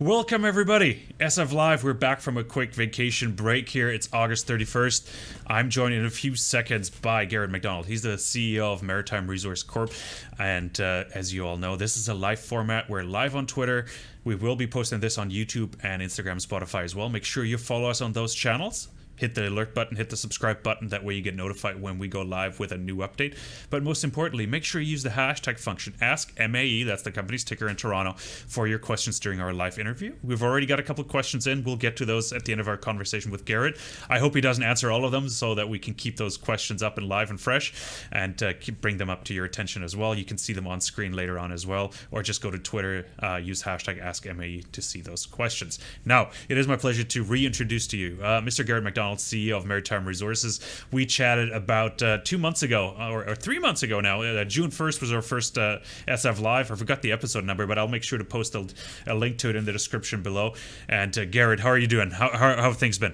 Welcome everybody, SF Live. We're back from a quick vacation break here. It's August 31st. I'm joined in a few seconds by Garett Macdonald. He's the CEO of Maritime Resources Corp. And as you all know, this is a live format. We're live on Twitter. We will be posting this on YouTube and Instagram, Spotify as well. Make sure you follow us on those channels. Hit the alert button, hit the subscribe button. That way you get notified when we go live with a new update. But most importantly, make sure you use the hashtag function AskMAE, that's the company's ticker in Toronto, for your questions during our live interview. We've already got a couple of questions in. We'll get to those at the end of our conversation with Garett. I hope he doesn't answer all of them so that we can keep those questions up and live and fresh and bring them up to your attention as well. You can see them on screen later on as well, or just go to Twitter, use hashtag AskMAE to see those questions. Now, it is my pleasure to reintroduce to you Mr. Garett Macdonald, CEO of Maritime Resources. We chatted about 2 months ago, or 3 months ago now. June 1st was our first SF Live. I forgot the episode number, but I'll make sure to post a link to it in the description below. And Garett, how are you doing? How have things been?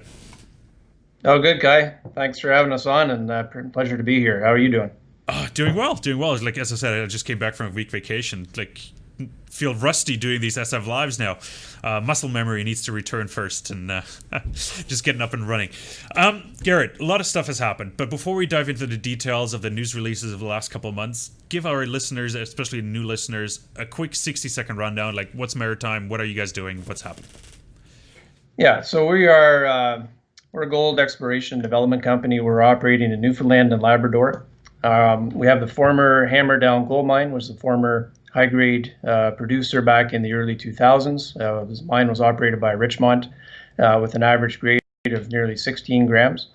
Oh, good, Kai. Thanks for having us on, and pleasure to be here. How are you doing? Doing well. Like, as I said, I just came back from a week vacation. Feel rusty doing these SF Lives now. Muscle memory needs to return first, and just getting up and running. Garett, a lot of stuff has happened, but before we dive into the details of the news releases of the last couple of months, give our listeners, especially new listeners, a quick 60-second rundown. Like, what's Maritime? What are you guys doing? What's happening? Yeah, so we're a gold exploration development company. We're operating in Newfoundland and Labrador. We have the former Hammerdown gold mine, which was the former high-grade producer back in the early 2000s. This mine was operated by Richmont with an average grade of nearly 16 grams.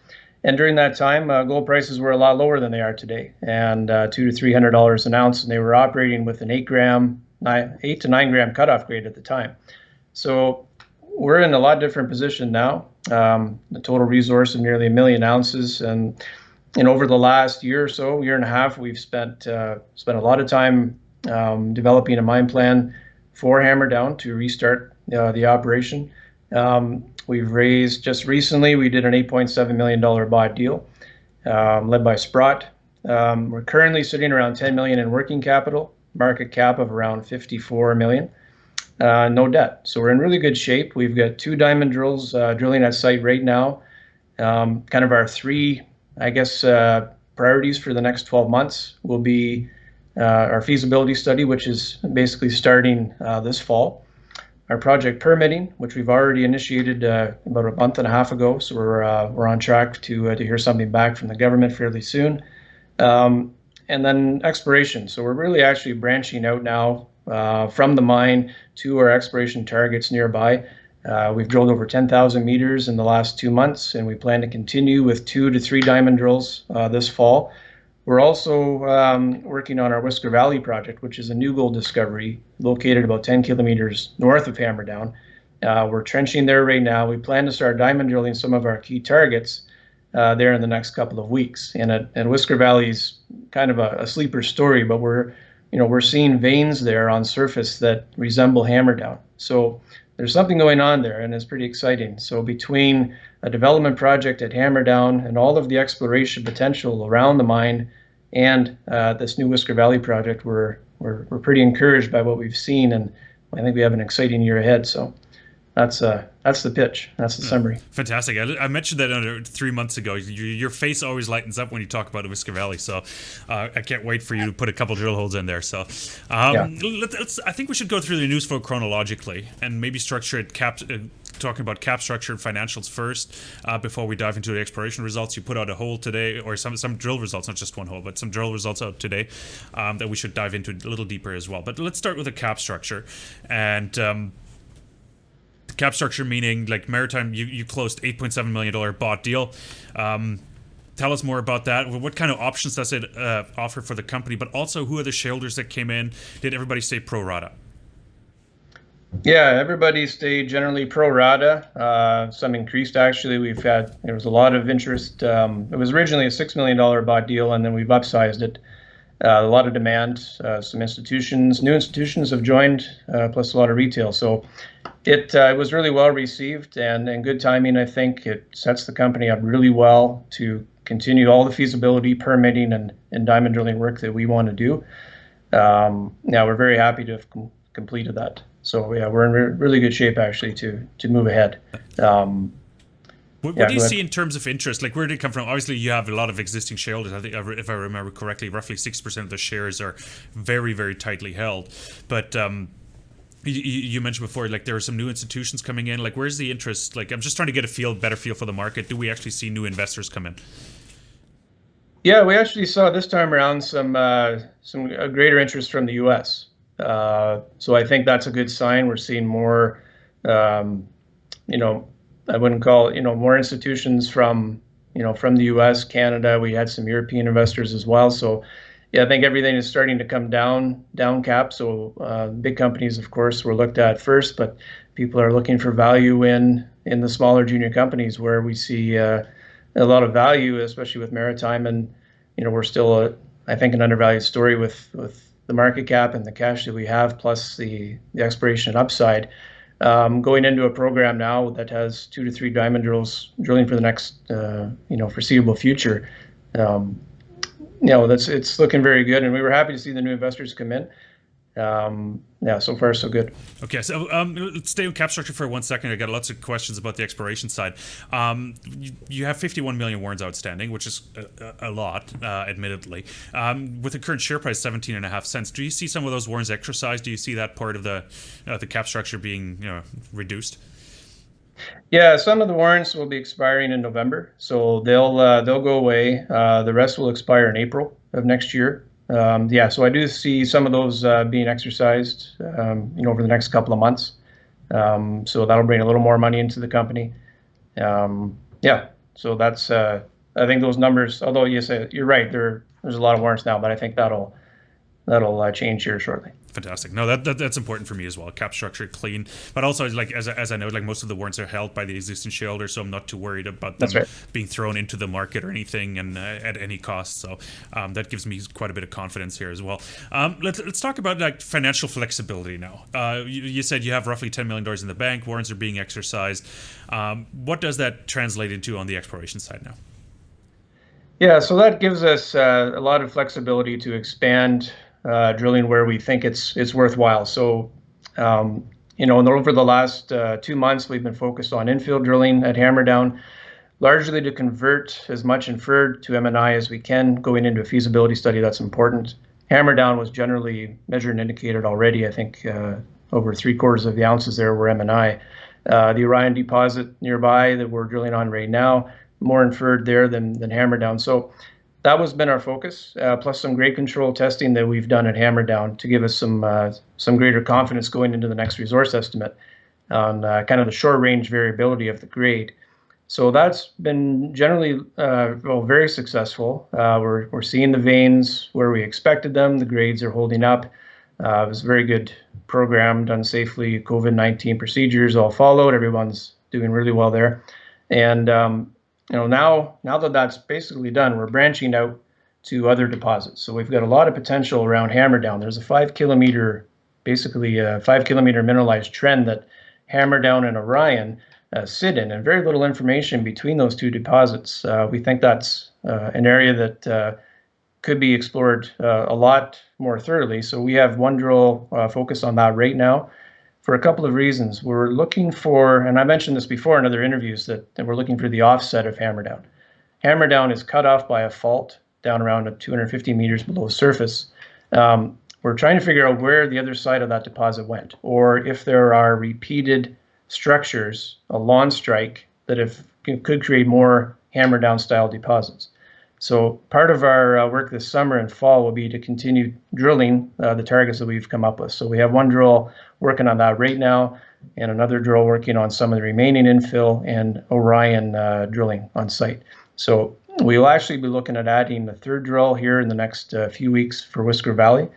And during that time, gold prices were a lot lower than they are today, and $200 to $300 an ounce, and they were operating with an 8 to 9 gram cutoff grade at the time. So we're in a lot different position now. The total resource of nearly 1 million ounces, and over the last year or so, year and a half, we've spent a lot of time developing a mine plan for Hammerdown to restart the operation. We've raised, just recently, we did an $8.7 million bought deal led by Sprott. We're currently sitting around $10 million in working capital, market cap of around $54 million, no debt. So we're in really good shape. We've got 2 diamond drills drilling at site right now. Kind of our 3, priorities for the next 12 months will be our feasibility study, which is basically starting this fall. Our project permitting, which we've already initiated about a month and a half ago, so we're on track to hear something back from the government fairly soon. And then exploration. So we're really actually branching out now from the mine to our exploration targets nearby. We've drilled over 10,000 meters in the last 2 months, and we plan to continue with 2 to 3 diamond drills this fall. We're also working on our Whisker Valley project, which is a new gold discovery located about 10 kilometers north of Hammerdown. We're trenching there right now. We plan to start diamond drilling some of our key targets there in the next couple of weeks. And Whisker Valley's kind of a sleeper story, but we're seeing veins there on surface that resemble Hammerdown. So there's something going on there, and it's pretty exciting. So between a development project at Hammerdown and all of the exploration potential around the mine and this new Whisker Valley project, we're pretty encouraged by what we've seen, and I think we have an exciting year ahead. So that's the pitch. That's the summary. Fantastic. I mentioned that 3 months ago. Your face always lightens up when you talk about the Whisker Valley. So I can't wait for you to put a couple drill holes in there. So I think we should go through the news flow chronologically and maybe structure it talking about cap structure and financials first before we dive into the exploration results. You put out a hole today, or some drill results, not just one hole, but some drill results out today that we should dive into a little deeper as well. But let's start with the cap structure. And cap structure meaning, like, Maritime, you closed $8.7 million bought deal. Tell us more about that. What kind of options does it offer for the company, but also who are the shareholders that came in? Did everybody stay pro rata? Yeah, everybody stayed generally pro rata. Some increased, actually. There was a lot of interest. It was originally a $6 million bought deal, and then we've upsized it. A lot of demand. Some new institutions have joined, plus a lot of retail. So it was really well received and good timing. I think it sets the company up really well to continue all the feasibility, permitting, and diamond drilling work that we want to do. Now we're very happy to have completed that. So yeah, we're in really good shape actually to move ahead. What do you see in terms of interest? Like, where did it come from? Obviously, you have a lot of existing shareholders. I think, if I remember correctly, roughly 6% of the shares are very, very tightly held. But you mentioned before, like, there are some new institutions coming in. Like, where's the interest? Like, I'm just trying to get a better feel for the market. Do we actually see new investors come in? Yeah, we actually saw this time around some greater interest from the U.S. So I think that's a good sign. We're seeing more, you know, I wouldn't call it, more institutions from, from the U.S., Canada. We had some European investors as well. So, yeah, I think everything is starting to come down cap. So big companies, of course, were looked at first, but people are looking for value in the smaller junior companies where we see a lot of value, especially with Maritime. And, we're still, I think, an undervalued story with the market cap and the cash that we have, plus the exploration upside. Going into a program now that has 2 to 3 diamond drilling for the next foreseeable future. It's looking very good, and we were happy to see the new investors come in. So far so good. Okay, so let's stay on cap structure for 1 second. I got lots of questions about the exploration side. You have 51 million warrants outstanding, which is a lot, admittedly. With the current share price 17.5 cents, do you see some of those warrants exercised? Do you see that part of the cap structure being reduced? Yeah, some of the warrants will be expiring in November, so they'll go away. The rest will expire in April of next year. So I do see some of those being exercised, over the next couple of months. So that'll bring a little more money into the company. So that's I think those numbers. Although you're right, there's a lot of warrants now, but I think that'll change here shortly. Fantastic. No, that's important for me as well. Cap structure clean, but also, like, as I know, like, most of the warrants are held by the existing shareholders, so I'm not too worried about them being thrown into the market or anything, and at any cost. So that gives me quite a bit of confidence here as well. Let's talk about, like, financial flexibility now. You said you have roughly $10 million in the bank. Warrants are being exercised. What does that translate into on the exploration side now? Yeah, so that gives us a lot of flexibility to expand drilling where we think it's worthwhile. So, and over the last 2 months, we've been focused on infill drilling at Hammerdown, largely to convert as much inferred to M&I as we can. Going into a feasibility study, that's important. Hammerdown was generally measured and indicated already. I think over 3/4 of the ounces there were M&I. The Orion deposit nearby that we're drilling on right now, more inferred there than Hammerdown. So that was been our focus, plus some grade control testing that we've done at Hammerdown to give us some greater confidence going into the next resource estimate on kind of the short range variability of the grade. So that's been generally very successful. We're seeing the veins where we expected them. The grades are holding up. It was a very good program, done safely. COVID-19 procedures all followed. Everyone's doing really well there. And now that that's basically done, we're branching out to other deposits. So we've got a lot of potential around Hammerdown. There's a 5 kilometer, basically a 5 kilometer mineralized trend that Hammerdown and Orion sit in, and very little information between those two deposits. We think that's an area that could be explored a lot more thoroughly. So we have one drill focused on that right now for a couple of reasons. We're looking for, and I mentioned this before in other interviews, that we're looking for the offset of Hammerdown. Hammerdown is cut off by a fault down around 250 meters below surface. We're trying to figure out where the other side of that deposit went, or if there are repeated structures along strike that could create more Hammerdown style deposits. So part of our work this summer and fall will be to continue drilling the targets that we've come up with. So we have one drill working on that right now, and another drill working on some of the remaining infill and Orion drilling on site. So we will actually be looking at adding the third drill here in the next few weeks for Whisker Valley,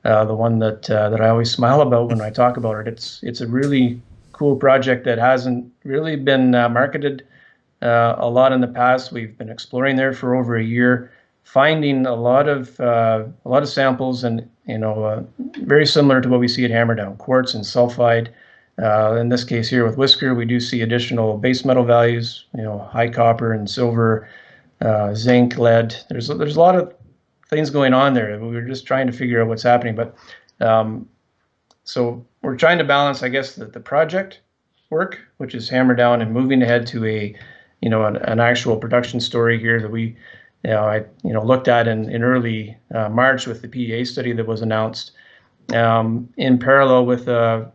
the one that I always smile about when I talk about it. It's a really cool project that hasn't really been marketed a lot in the past. We've been exploring there for over a year, finding a lot of samples, and very similar to what we see at Hammerdown, quartz and sulfide. In this case here with Whisker, we do see additional base metal values, high copper and silver, zinc, lead. There's a lot of things going on there. We were just trying to figure out what's happening, but so we're trying to balance, I guess, the project work, which is Hammerdown, and moving ahead to an actual production story here that I looked at in early March with the PEA study that was announced, in parallel with a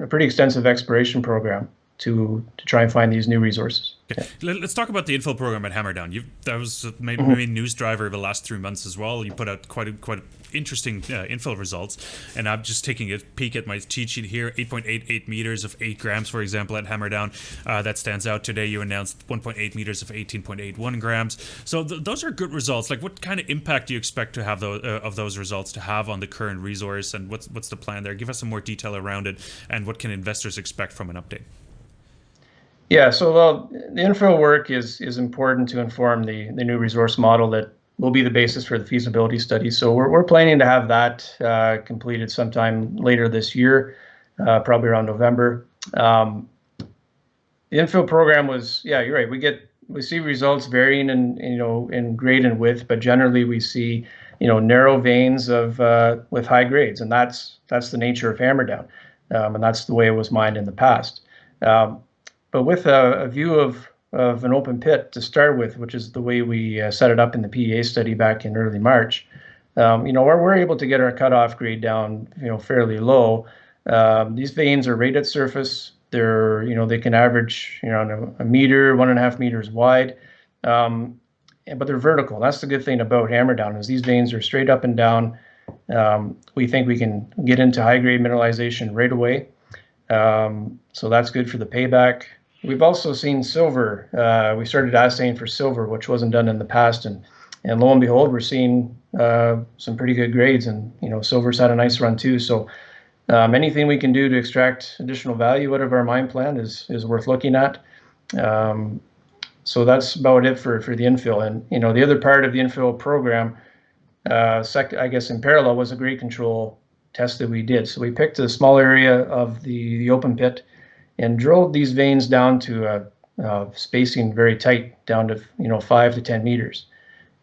pretty extensive exploration program to try and find these new resources. Okay. Yeah. Let's talk about the infill program at Hammerdown. That was maybe main news driver of the last 3 months as well. You put out quite interesting infill results, and I'm just taking a peek at my cheat sheet here. 8.88 meters of 8 grams, for example, at Hammerdown. That stands out. Today you announced 1.8 meters of 18.81 grams. So those are good results. Like, what kind of impact do you expect to have of those results to have on the current resource, and what's the plan there? Give us some more detail around it, and what can investors expect from an update? Yeah, so the infill work is important to inform the new resource model that will be the basis for the feasibility study. So we're planning to have that completed sometime later this year, probably around November. The infill program was, yeah, you're right. We see results varying in grade and width, but generally we see narrow veins with high grades, and that's the nature of Hammerdown, and that's the way it was mined in the past. But with a view of an open pit to start with, which is the way we set it up in the PEA study back in early March, we're able to get our cutoff grade down, fairly low. These veins are right at surface. They can average, a meter, 1.5 meters wide, but they're vertical. That's the good thing about Hammerdown, is these veins are straight up and down. We think we can get into high grade mineralization right away. So that's good for the payback. We've also seen silver. We started assaying for silver, which wasn't done in the past, and lo and behold, we're seeing some pretty good grades, and silver's had a nice run too. So anything we can do to extract additional value out of our mine plan is worth looking at. So that's about it for the infill. And the other part of the infill program, I guess in parallel, was a grade control test that we did. So we picked a small area of the open pit and drilled these veins down to spacing very tight, down to 5 to 10 meters,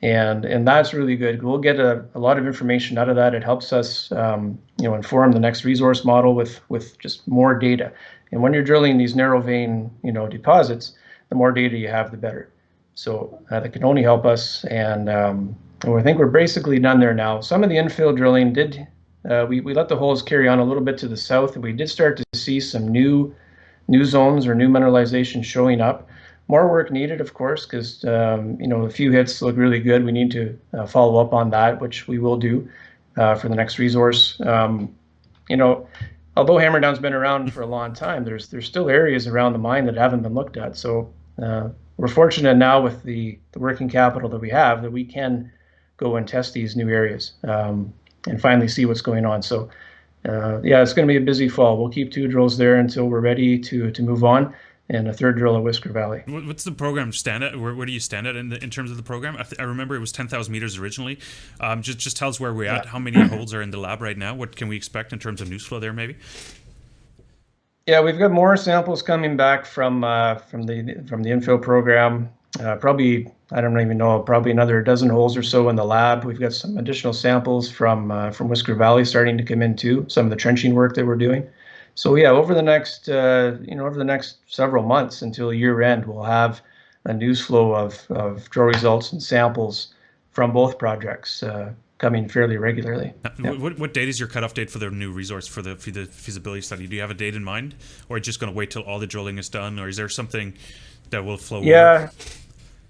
and that's really good. We'll get a lot of information out of that. It helps us inform the next resource model with just more data. And when you're drilling these narrow vein deposits, the more data you have, the better. So that can only help us, and I think we're basically done there now. Some of the infill drilling we let the holes carry on a little bit to the south, and we did start to see some new zones or new mineralization showing up. More work needed, of course, because a few hits look really good. We need to follow up on that, which we will do for the next resource. Although Hammerdown's been around for a long time, there's still areas around the mine that haven't been looked at. So we're fortunate now with the working capital that we have that we can go and test these new areas and finally see what's going on. So it's going to be a busy fall. We'll keep 2 drills there until we're ready to move on, and a 3rd drill at Whisker Valley. What's the program stand at? Where do you stand at in terms of the program? I remember it was 10,000 meters originally. Just tell us where we're at. How many holes are in the lab right now? What can we expect in terms of news flow there, maybe? Yeah, we've got more samples coming back from the infill program. Probably, I don't even know, probably another dozen holes or so in the lab. We've got some additional samples from Whisker Valley starting to come in too, some of the trenching work that we're doing. So yeah, over the next several months until year end, we'll have a news flow of drill results and samples from both projects coming fairly regularly. What date is your cutoff date for the new resource for the feasibility study? Do you have a date in mind, or just going to wait till all the drilling is done, or is there something that will flow over?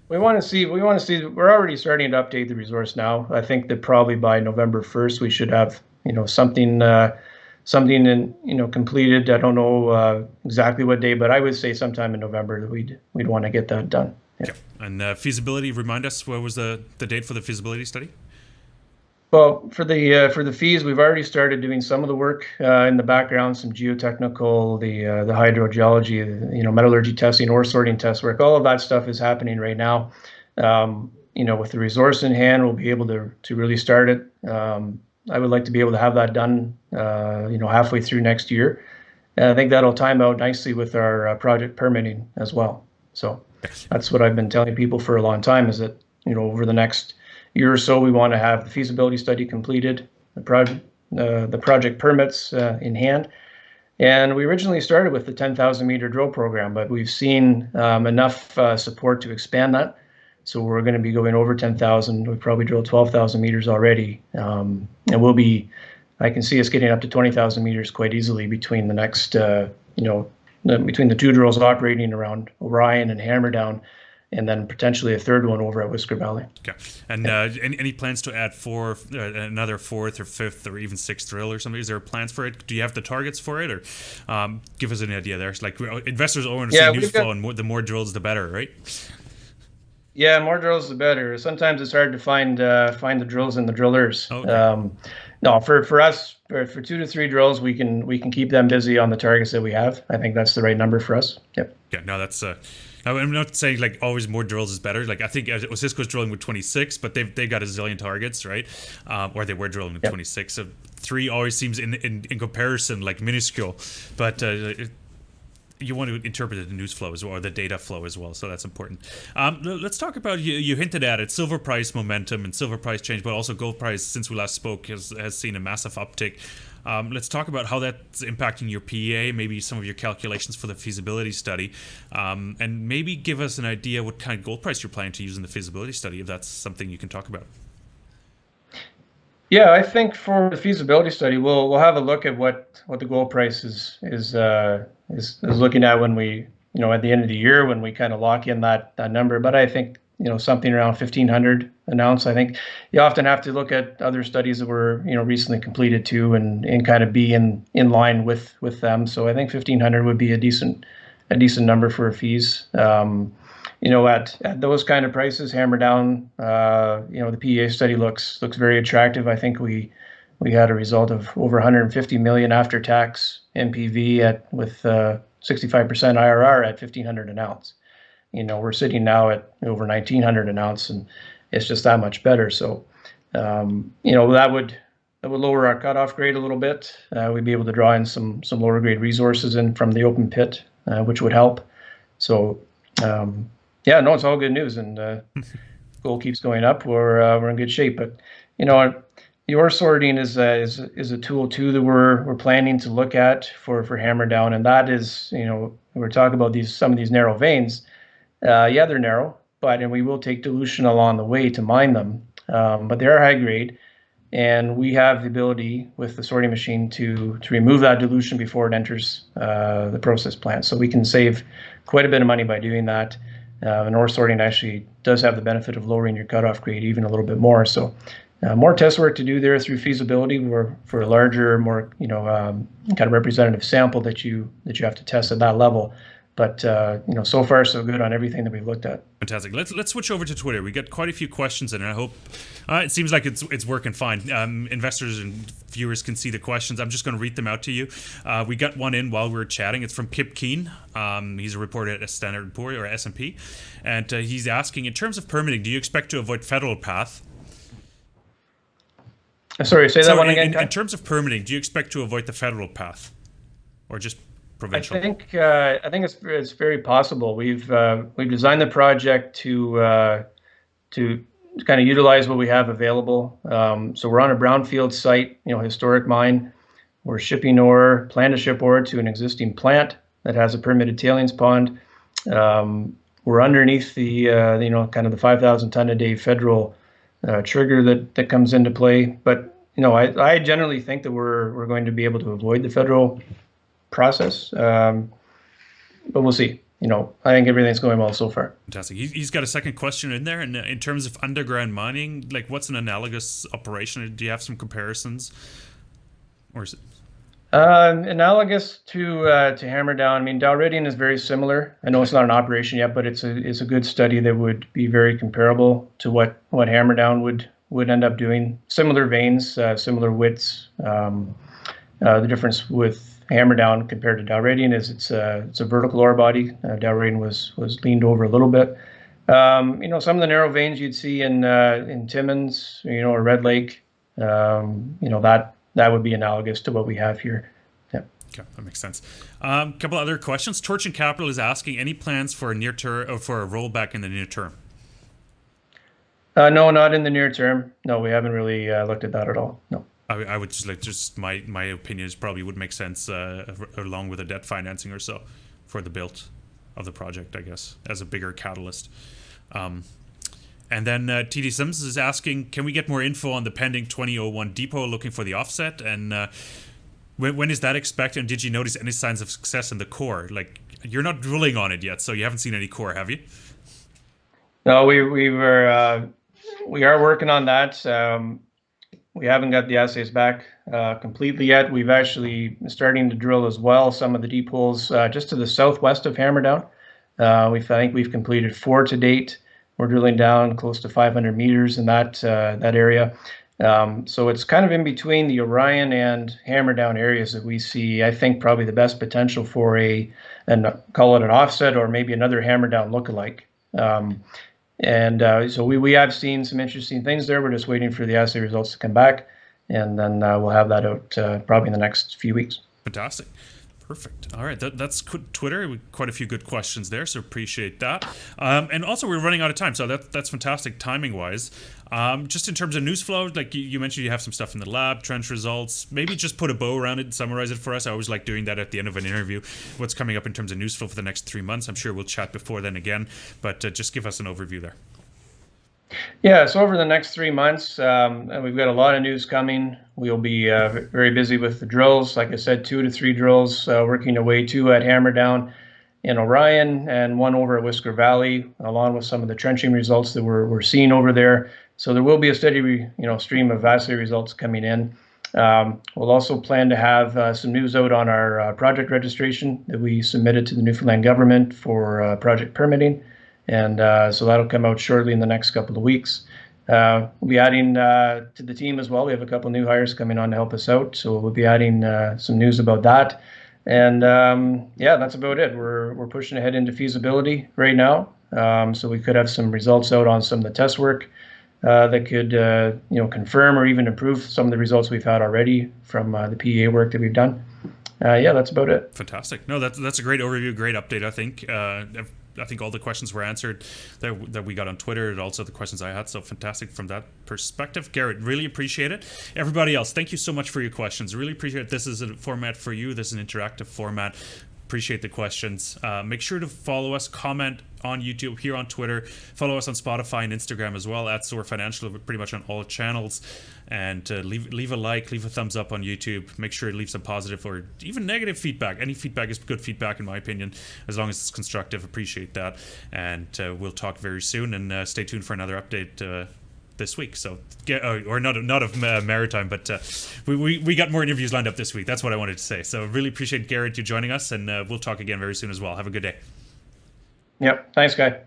We want to see. We're already starting to update the resource now. I think that probably by November 1st we should have something completed. I don't know exactly what day, but I would say sometime in November that we'd want to get that done. Yeah. Okay. And feasibility. Remind us, what was the date for the feasibility study? Well, for the fees, we've already started doing some of the work in the background, some geotechnical, the hydrogeology, metallurgy testing, ore sorting test work. All of that stuff is happening right now. With the resource in hand, we'll be able to really start it. I would like to be able to have that done, halfway through next year. And I think that'll time out nicely with our project permitting as well. So that's what I've been telling people for a long time, is that over the next year or so, we want to have the feasibility study completed, the project permits in hand, And we originally started with the 10,000 meter drill program, but we've seen enough support to expand that. So we're going to be going over 10,000. We've probably drilled 12,000 meters already. And I can see us getting up to 20,000 meters quite easily between the next, between the two drills operating around Orion and Hammerdown, and then potentially a third one over at Whisker Valley. Okay. And any plans to add another fourth or fifth or even sixth drill or something? Is there plans for it? Do you have the targets for it, or give us an idea there? It's like investors always see news flow, and the more drills, the better, right? Yeah, more drills the better. Sometimes it's hard to find the drills and the drillers. Okay. No, for us, for 2 to 3 drills, we can keep them busy on the targets that we have. I think that's the right number for us. Yep. Yeah. No, that's. I'm not saying like always more drills is better. Like I think Osisko's drilling with 26, but they got a zillion targets, right? Or they were drilling with 26. So 3 always seems in comparison like minuscule, but you want to interpret the news flow as well, or the data flow as well. So that's important. Let's talk about, you hinted at it, silver price momentum and silver price change, but also gold price since we last spoke has seen a massive uptick. Let's talk about how that's impacting your PEA, maybe some of your calculations for the feasibility study, and maybe give us an idea what kind of gold price you're planning to use in the feasibility study, if that's something you can talk about. Yeah, I think for the feasibility study, we'll have a look at what the gold price is looking at when we, at the end of the year, when we kind of lock in that number. But I think, something around 1,500 an ounce. I think you often have to look at other studies that were, recently completed too, and kind of be in line with them. So I think 1,500 would be a decent number for a fees. At those kind of prices, Hammerdown, the PEA study looks very attractive. I think we had a result of over 150 million after tax NPV with 65% IRR at 1,500 an ounce. We're sitting now at over 1,900 an ounce, and it's just that much better. So, that would lower our cutoff grade a little bit. We'd be able to draw in some lower grade resources in from the open pit, which would help. So, it's all good news, and gold keeps going up. We're in good shape. But the ore sorting is a tool too that we're planning to look at for Hammerdown, and that is, we're talking about some of these narrow veins. They're narrow, and we will take dilution along the way to mine them. But they are high grade, and we have the ability with the sorting machine to remove that dilution before it enters the process plant. So we can save quite a bit of money by doing that. And ore sorting actually does have the benefit of lowering your cutoff grade even a little bit more. So more test work to do there through feasibility for a larger, more kind of representative sample that you have to test at that level. But so far so good on everything that we've looked at. Fantastic. Let's switch over to Twitter. We got quite a few questions in, and I hope it seems like it's working fine. Investors and viewers can see the questions. I'm just going to read them out to you. We got one in while we were chatting. It's from Kip Keen. He's a reporter at Standard & Poor's or S&P, and he's asking, in terms of permitting, do you expect to avoid federal path? Sorry, say that one again. In terms of permitting, do you expect to avoid the federal path, or just provincial? I think it's very possible. We've designed the project to kind of utilize what we have available. So we're on a brownfield site, historic mine. We're shipping ore, plan to ship ore to an existing plant that has a permitted tailings pond. We're underneath the kind of the 5,000 ton a day federal trigger that comes into play. But I generally think that we're going to be able to avoid the federal process, but we'll see. I think everything's going well so far. Fantastic. He's got a second question in there, and in terms of underground mining, like what's an analogous operation? Do you have some comparisons, or is it analogous to Hammerdown? I mean, Dalradian is very similar. I know it's not an operation yet, but it's a good study that would be very comparable to what Hammerdown would end up doing. Similar veins, similar widths. The difference with Hammerdown compared to Dalradian is it's a vertical ore body. Dalradian was leaned over a little bit. Some of the narrow veins you'd see in Timmins, or Red Lake, that would be analogous to what we have here. Yeah. Okay, that makes sense. A couple other questions. Torch and Capital is asking, any plans for a near term or for a rollback in the near term? No, not in the near term. No, we haven't really looked at that at all. No. I would just my opinion is probably would make sense along with a debt financing or so for the build of the project, I guess, as a bigger catalyst. And then TD Sims is asking, can we get more info on the pending 2001 depot looking for the offset? And when is that expected? And did you notice any signs of success in the core? Like, you're not drilling on it yet, so you haven't seen any core, have you? No, we are working on that. We haven't got the assays back completely yet. We've actually starting to drill as well some of the deep holes just to the southwest of Hammerdown. I think we've completed 4 to date. We're drilling down close to 500 meters in that area. So it's kind of in between the Orion and Hammerdown areas that we see, I think, probably the best potential for call it an offset or maybe another Hammerdown lookalike. So we have seen some interesting things there. We're just waiting for the assay results to come back, and then we'll have that out probably in the next few weeks. Fantastic. Perfect. All right, that's Twitter. Quite a few good questions there, so appreciate that. And also, we're running out of time, so that's fantastic timing-wise. Just in terms of news flow, like you mentioned, you have some stuff in the lab, trench results. Maybe just put a bow around it and summarize it for us. I always like doing that at the end of an interview. What's coming up in terms of news flow for the next 3 months? I'm sure we'll chat before then again, but just give us an overview there. Yeah, so over the next 3 months, we've got a lot of news coming. We'll be very busy with the drills. Like I said, 2 to 3 drills, working away, 2 at Hammerdown in Orion and 1 over at Whisker Valley, along with some of the trenching results that we're seeing over there. So there will be a steady, stream of assay results coming in. We'll also plan to have some news out on our project registration that we submitted to the Newfoundland government for project permitting. And so that'll come out shortly in the next couple of weeks. We'll be adding to the team as well. We have a couple new hires coming on to help us out. So we'll be adding some news about that. And that's about it. We're pushing ahead into feasibility right now. So we could have some results out on some of the test work that could confirm or even improve some of the results we've had already from the PEA work that we've done. That's about it. Fantastic. No, that's a great overview, great update, I think. I think all the questions were answered that we got on Twitter, and also the questions I had. So fantastic from that perspective. Garett, really appreciate it. Everybody else, thank you so much for your questions. Really appreciate it. This is a format for you. This is an interactive format. Appreciate the questions. Make sure to follow us, comment on YouTube, here on Twitter. Follow us on Spotify and Instagram as well, at Soar Financial, pretty much on all channels. And leave a like, leave a thumbs up on YouTube. Make sure to leave some positive or even negative feedback. Any feedback is good feedback, in my opinion, as long as it's constructive. Appreciate that. And we'll talk very soon. And stay tuned for another update this week. So not of Maritime, but we got more interviews lined up this week. That's what I wanted to say. So really appreciate Garett you joining us, and we'll talk again very soon as well. Have a good day. Yep. Thanks, guy.